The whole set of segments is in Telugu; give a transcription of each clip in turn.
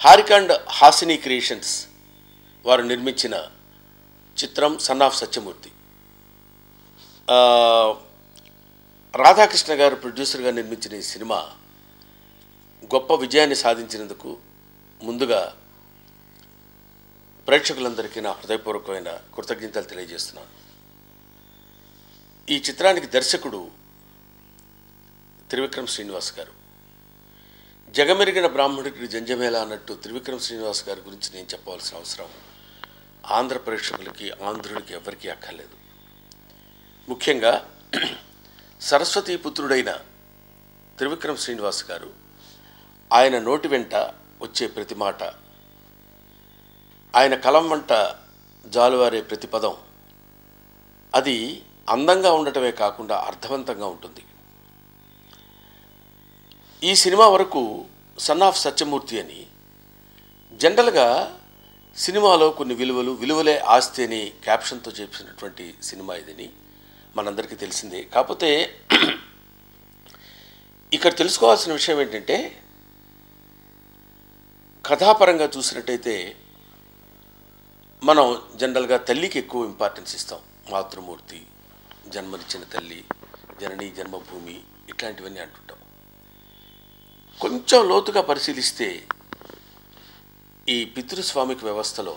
హారిక అండ్ హాసిని క్రియేషన్స్ వారు నిర్మించిన చిత్రం సన్ ఆఫ్ సత్యమూర్తి. రాధాకృష్ణ గారు ప్రొడ్యూసర్గా నిర్మించిన ఈ సినిమా గొప్ప విజయాన్ని సాధించినందుకు ముందుగా ప్రేక్షకులందరికీ నా హృదయపూర్వకమైన కృతజ్ఞతలు తెలియజేస్తున్నాను. ఈ చిత్రానికి దర్శకుడు త్రివిక్రమ్ శ్రీనివాస్ గారు. జగమెరిగిన బ్రాహ్మణుడికి జంజమేళ అన్నట్టు త్రివిక్రమ్ శ్రీనివాస్ గారి గురించి నేను చెప్పవలసిన అవసరం ఆంధ్ర ప్రేక్షకులకి, ఆంధ్రుడికి ఎవరికీ అక్కర్లేదు. ముఖ్యంగా సరస్వతీ పుత్రుడైన త్రివిక్రమ్ శ్రీనివాస్ గారు, ఆయన నోటి వెంట వచ్చే ప్రతి మాట, ఆయన కలం వెంట జాలువారే ప్రతి పదం అది అందంగా ఉండటమే కాకుండా అర్థవంతంగా ఉంటుంది. ఈ సినిమా వరకు సన్ ఆఫ్ సత్యమూర్తి అని జనరల్గా సినిమాలో కొన్ని విలువలే ఆస్తి అని క్యాప్షన్తో చెప్పినటువంటి సినిమా ఇదని మనందరికీ తెలిసిందే. కాకపోతే ఇక్కడ తెలుసుకోవాల్సిన విషయం ఏంటంటే, కథాపరంగా చూసినట్టయితే మనం జనరల్గా తల్లికి ఎక్కువ ఇంపార్టెన్స్ ఇస్తాం. మాతృమూర్తి, జన్మనిచ్చిన తల్లి, జననీ జన్మభూమి, ఇట్లాంటివన్నీ అంటుంటాం. కొంచెం లోతుగా పరిశీలిస్తే ఈ పితృస్వామిక వ్యవస్థలో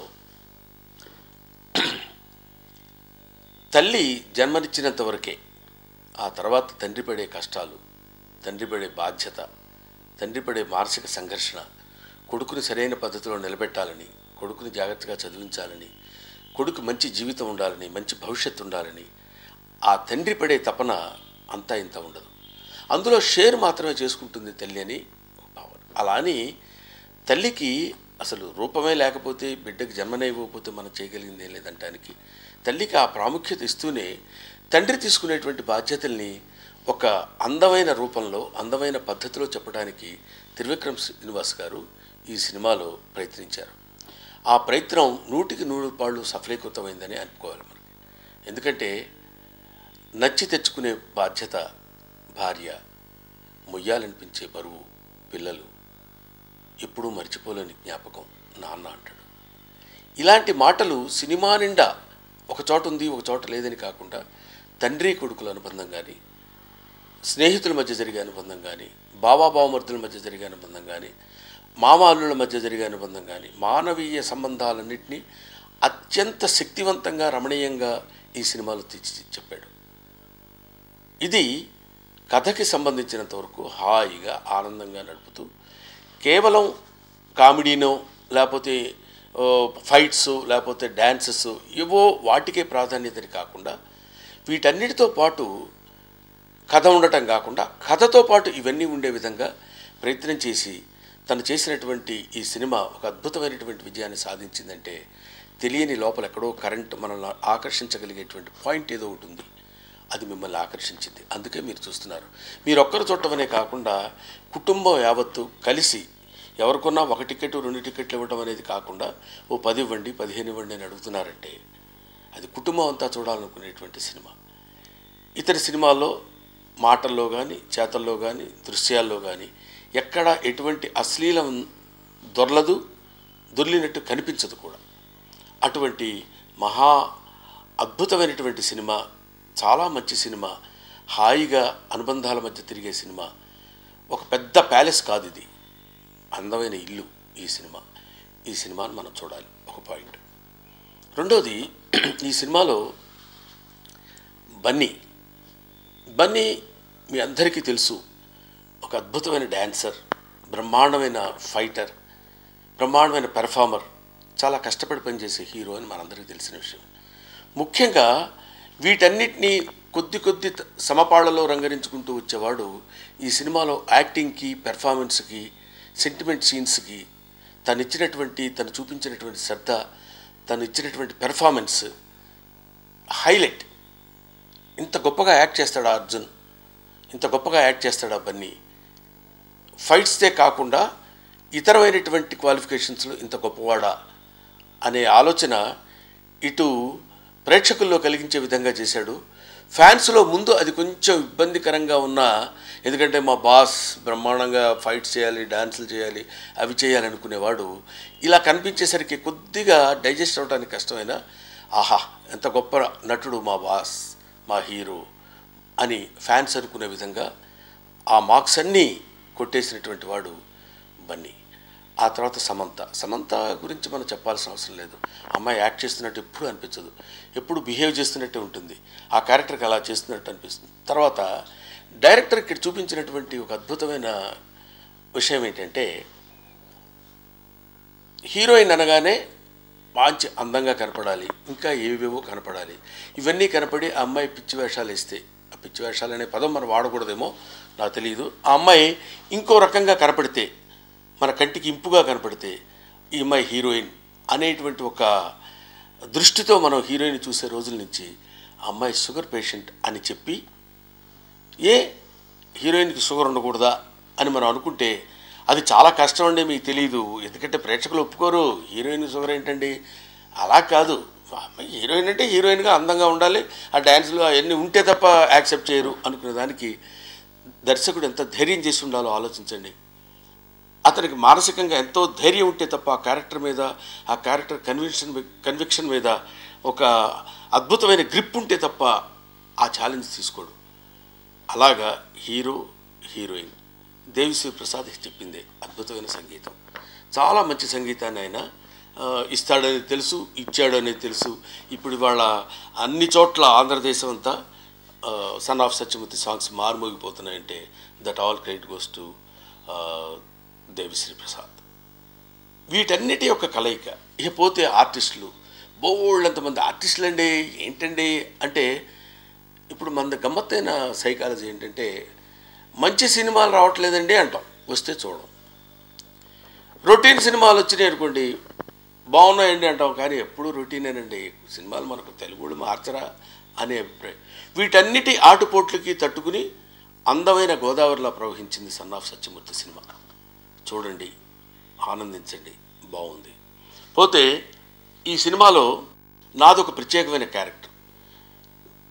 తల్లి జన్మనిచ్చినంత వరకే, ఆ తర్వాత తండ్రి పడే కష్టాలు, తండ్రి పడే బాధ్యత, తండ్రి పడే మానసిక సంఘర్షణ, కొడుకుని సరైన పద్ధతిలో నిలబెట్టాలని, కొడుకుని జాగ్రత్తగా చదివించాలని, కొడుకు మంచి జీవితం ఉండాలని, మంచి భవిష్యత్తు ఉండాలని ఆ తండ్రి పడే తపన అంతా ఇంత ఉండదు. అందులో షేర్ మాత్రమే చేసుకుంటుంది తల్లి అని భావన. అలా అని తల్లికి అసలు రూపమే లేకపోతే, బిడ్డకి జన్మనే ఇవ్వకపోతే మనం చేయగలిగింది ఏం లేదంటానికి తల్లికి ఆ ప్రాముఖ్యత ఇస్తూనే తండ్రి తీసుకునేటువంటి బాధ్యతల్ని ఒక అందమైన రూపంలో, అందమైన పద్ధతిలో చెప్పడానికి త్రివిక్రమ్ శ్రీనివాస్ గారు ఈ సినిమాలో ప్రయత్నించారు. ఆ ప్రయత్నం 100% సఫలీకృతమైందని అనుకోవాలి మనకి. ఎందుకంటే నచ్చి తెచ్చుకునే బాధ్యత భార్య, మొయ్యాలనిపించే బరువు పిల్లలు, ఎప్పుడూ మర్చిపోలేని జ్ఞాపకం నాన్న అంటాడు. ఇలాంటి మాటలు సినిమా నిండా ఒక చోట ఉంది, ఒక చోట లేదని కాకుండా తండ్రి కొడుకుల అనుబంధం కానీ, స్నేహితుల మధ్య జరిగే అనుబంధం కానీ, బావమరుదుల మధ్య జరిగే అనుబంధం కానీ, మామాలుల మధ్య జరిగే అనుబంధం కానీ, మానవీయ సంబంధాలన్నింటినీ అత్యంత శక్తివంతంగా, రమణీయంగా ఈ సినిమాలో తీర్చి చెప్పాడు. ఇది కథకి సంబంధించినంత వరకు హాయిగా, ఆనందంగా నడుపుతూ కేవలం కామెడీనో, లేకపోతే ఫైట్స్, లేకపోతే డ్యాన్సెస్ ఏవో వాటికే ప్రాధాన్యతని కాకుండా, వీటన్నిటితో పాటు కథ ఉండటం కాకుండా, కథతో పాటు ఇవన్నీ ఉండే విధంగా ప్రయత్నం చేసి తను చేసినటువంటి ఈ సినిమా ఒక అద్భుతమైనటువంటి విజయాన్ని సాధించిందంటే, తెలియని లోపల ఎక్కడో కరెంట్ మనల్ని ఆకర్షించగలిగేటువంటి పాయింట్ ఏదో ఒకటి ఉంది. అది మిమ్మల్ని ఆకర్షించింది. అందుకే మీరు చూస్తున్నారు. మీరు ఒక్కరు చూడటమనే కాకుండా కుటుంబం యావత్తు కలిసి ఎవరికొన్నా 1 టికెట్ 2 టికెట్లు ఇవ్వడం అనేది కాకుండా ఓ 10 ఇవ్వండి, 15 ఇవ్వండి అని అడుగుతున్నారంటే అది కుటుంబం అంతా చూడాలనుకునేటువంటి సినిమా. ఇతర సినిమాల్లో మాటల్లో కానీ, చేతల్లో కానీ, దృశ్యాల్లో కానీ ఎక్కడ ఎటువంటి అశ్లీలం దొర్లినట్టు కనిపించదు కూడా. అటువంటి మహా అద్భుతమైనటువంటి సినిమా, చాలా మంచి సినిమా, హాయిగా అనుబంధాల మధ్య తిరిగే సినిమా. ఒక పెద్ద ప్యాలెస్ కాదు ఇది, అందమైన ఇల్లు ఈ సినిమా. ఈ సినిమాను మనం చూడాలి, ఒక పాయింట్. రెండోది, ఈ సినిమాలో బన్నీ మీ అందరికీ తెలుసు, ఒక అద్భుతమైన డ్యాన్సర్, బ్రహ్మాండమైన ఫైటర్, బ్రహ్మాండమైన పెర్ఫార్మర్, చాలా కష్టపడి పనిచేసే హీరో అని మనందరికీ తెలిసిన విషయం. ముఖ్యంగా వీటన్నిటినీ కొద్ది సమపాళ్లలో రంగరించుకుంటూ వచ్చేవాడు. ఈ సినిమాలో యాక్టింగ్కి, పెర్ఫార్మెన్స్కి, సెంటిమెంట్ సీన్స్కి తను చూపించినటువంటి శ్రద్ధ, తను ఇచ్చినటువంటి పెర్ఫార్మెన్స్ హైలైట్. ఇంత గొప్పగా యాక్ట్ చేస్తాడా అర్జున్, ఇంత గొప్పగా యాక్ట్ చేస్తాడా బన్నీ. ఫైట్స్తే కాకుండా ఇతరమైనటువంటి క్వాలిఫికేషన్స్లో ఇంత గొప్పవాడా అనే ఆలోచన ఇటు ప్రేక్షకుల్లో కలిగించే విధంగా చేశాడు. ఫ్యాన్స్లో ముందు అది కొంచెం ఇబ్బందికరంగా ఉన్నా, ఎందుకంటే మా బాస్ బ్రహ్మాండంగా ఫైట్స్ చేయాలి, డాన్సులు చేయాలి, అవి చేయాలి అనుకునేవాడు ఇలా కనిపించేసరికి కొద్దిగా డైజెస్ట్ అవ్వడానికి కష్టమైనా, ఆహా ఎంత గొప్ప నటుడు మా బాస్, మా హీరో అని ఫ్యాన్స్ అనుకునే విధంగా ఆ మార్క్స్ అన్నీ కొట్టేసినటువంటి వాడు బన్నీ. ఆ తర్వాత సమంత గురించి మనం చెప్పాల్సిన అవసరం లేదు. అమ్మాయి యాక్ట్ చేస్తున్నట్టు ఎప్పుడు అనిపించదు, ఎప్పుడు బిహేవ్ చేస్తున్నట్టే ఉంటుంది, ఆ క్యారెక్టర్కి అలా చేస్తున్నట్టు అనిపిస్తుంది. తర్వాత డైరెక్టర్ ఇక్కడ చూపించినటువంటి ఒక అద్భుతమైన విషయం ఏంటంటే, హీరోయిన్ అనగానే మంచి అందంగా కనపడాలి, ఇంకా ఏవేవో కనపడాలి, ఇవన్నీ కనపడి ఆ అమ్మాయి పిచ్చి వేషాలు వేస్తే, ఆ పిచ్చి వేషాలు అనే పదం మనం వాడకూడదేమో నాకు తెలియదు, ఆ అమ్మాయి ఇంకో రకంగా కనపడితే, మన కంటికి ఇంపుగా కనపడితే ఈ అమ్మాయి హీరోయిన్ అనేటువంటి ఒక దృష్టితో మనం హీరోయిన్ చూసే రోజుల నుంచి ఆ అమ్మాయి షుగర్ పేషెంట్ అని చెప్పి, ఏ హీరోయిన్కి షుగర్ ఉండకూడదా అని మనం అనుకుంటే అది చాలా కష్టం అండి, మీకు తెలియదు, ఎందుకంటే ప్రేక్షకులు ఒప్పుకోరు. హీరోయిన్ షుగర్ ఏంటండి, అలా కాదు, హీరోయిన్ అంటే హీరోయిన్గా అందంగా ఉండాలి, ఆ డ్యాన్స్లు అవన్నీ ఉంటే తప్ప యాక్సెప్ట్ చేయరు అనుకునే దానికి దర్శకుడు ఎంత ధైర్యం చేసి ఉండాలో ఆలోచించండి. అతనికి మానసికంగా ఎంతో ధైర్యం ఉంటే తప్ప ఆ క్యారెక్టర్ మీద, ఆ క్యారెక్టర్ కన్విక్షన్ మీద ఒక అద్భుతమైన గ్రిప్ ఉంటే తప్ప ఆ ఛాలెంజ్ తీసుకోడు. అలాగా హీరో హీరోయిన్ దేవిశ్రీ ప్రసాద్ చెప్పిందే అద్భుతమైన సంగీతం, చాలా మంచి సంగీతాన్ని ఆయన ఇస్తాడని తెలుసు, ఇచ్చాడు అనేది తెలుసు. ఇప్పుడు ఇవాళ అన్ని చోట్ల ఆంధ్రదేశం అంతా సన్ ఆఫ్ సత్యమూర్తి సాంగ్స్ మారుమోగిపోతున్నాయంటే that all credit goes to Devisri Prasad. వీటన్నిటి యొక్క కలయిక. ఇకపోతే ఆర్టిస్టులు, బోళ్ళంతమంది ఆర్టిస్టులు అండి. ఏంటండి అంటే, ఇప్పుడు మన గమ్మత్తైన సైకాలజీ ఏంటంటే, మంచి సినిమాలు రావట్లేదండి అంటాం, వస్తే చూడం. రొటీన్ సినిమాలు వచ్చినాయి అనుకోండి, బాగున్నాయండి అంటాం, కానీ ఎప్పుడు రొటీనేనండి, సినిమాలు మనకు తెలుగు మార్చరా అనే అభిప్రాయం. వీటన్నిటి ఆటుపోట్లకి తట్టుకుని అందమైన గోదావరిలా ప్రవహించింది సన్ ఆఫ్ సత్యమూర్తి సినిమా. చూడండి, ఆనందించండి, బాగుంది. పోతే ఈ సినిమాలో నాదొక ప్రత్యేకమైన క్యారెక్టర్.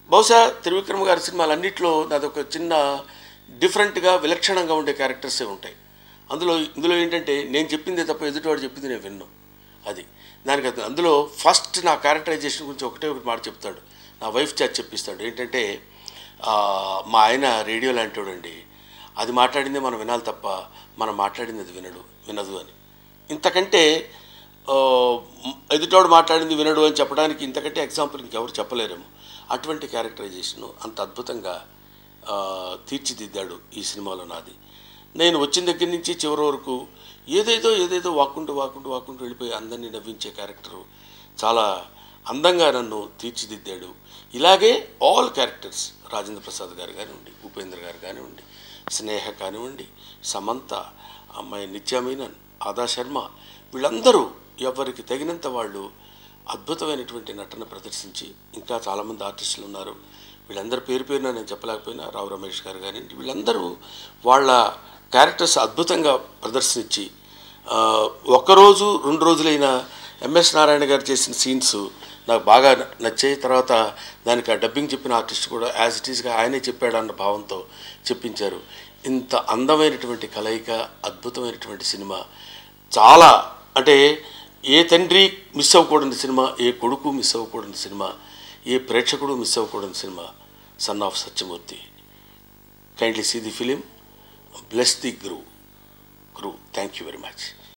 బహుశా త్రివిక్రమ్ గారి సినిమాలన్నింటిలో నాదొక చిన్న డిఫరెంట్గా విలక్షణంగా ఉండే క్యారెక్టర్సే ఉంటాయి. ఇందులో ఏంటంటే, నేను చెప్పిందే తప్ప ఎదుటివాడు చెప్పింది నేను విన్ను. అది దానికి అందులో ఫస్ట్ నా క్యారెక్టరైజేషన్ గురించి ఒకటే మాట చెప్తాడు, నా వైఫ్ చేత చెప్పిస్తాడు. ఏంటంటే, మా ఆయన రేడియో లాంటివాడండి, అది మాట్లాడిందే మనం వినాలి తప్ప మనం మాట్లాడింది అది వినదు అని. ఇంతకంటే ఎదుటోడు మాట్లాడింది వినడు అని చెప్పడానికి ఇంతకంటే ఎగ్జాంపుల్ ఇంకెవరు చెప్పలేరేమో. అటువంటి క్యారెక్టరైజేషను అంత అద్భుతంగా తీర్చిదిద్దాడు ఈ సినిమాలో నాది. నేను వచ్చిన దగ్గర నుంచి చివరి వరకు ఏదేదో వాక్కుంటూ వెళ్ళిపోయి అందరినీ నవ్వించే క్యారెక్టరు చాలా అందంగా నన్ను తీర్చిదిద్దాడు. ఇలాగే ఆల్ క్యారెక్టర్స్, రాజేంద్ర ప్రసాద్ గారు కానివ్వండి, ఉపేంద్ర గారు కానివ్వండి, స్నేహ కానివ్వండి, సమంత, అమ్మాయి నిత్యా మీనన్, ఆదా శర్మ, వీళ్ళందరూ ఎవరికి తగినంత వాళ్ళు అద్భుతమైనటువంటి నటన ప్రదర్శించి, ఇంకా చాలామంది ఆర్టిస్టులు ఉన్నారు, వీళ్ళందరి పేరున నేను చెప్పలేకపోయినా, రావు రమేష్ గారు కానివ్వండి, వీళ్ళందరూ వాళ్ళ క్యారెక్టర్స్ అద్భుతంగా ప్రదర్శించి, ఒక్కరోజు 2 రోజులైనా ఎంఎస్ నారాయణ గారు చేసిన సీన్స్ నాకు బాగా నచ్చాయి. తర్వాత దానికి ఆ డబ్బింగ్ చెప్పిన ఆర్టిస్ట్ కూడా యాజ్ ఇట్ ఈస్గా ఆయనే చెప్పాడన్న భావంతో చెప్పించారు. ఇంత అందమైనటువంటి కలయిక, అద్భుతమైనటువంటి సినిమా, చాలా అంటే ఏ తండ్రి మిస్ అవ్వకూడని సినిమా, ఏ కొడుకు మిస్ అవ్వకూడని సినిమా, ఏ ప్రేక్షకుడు మిస్ అవ్వకూడని సినిమా son of Satyamurthy. Kindly see the film, bless the crew. Thank you very much.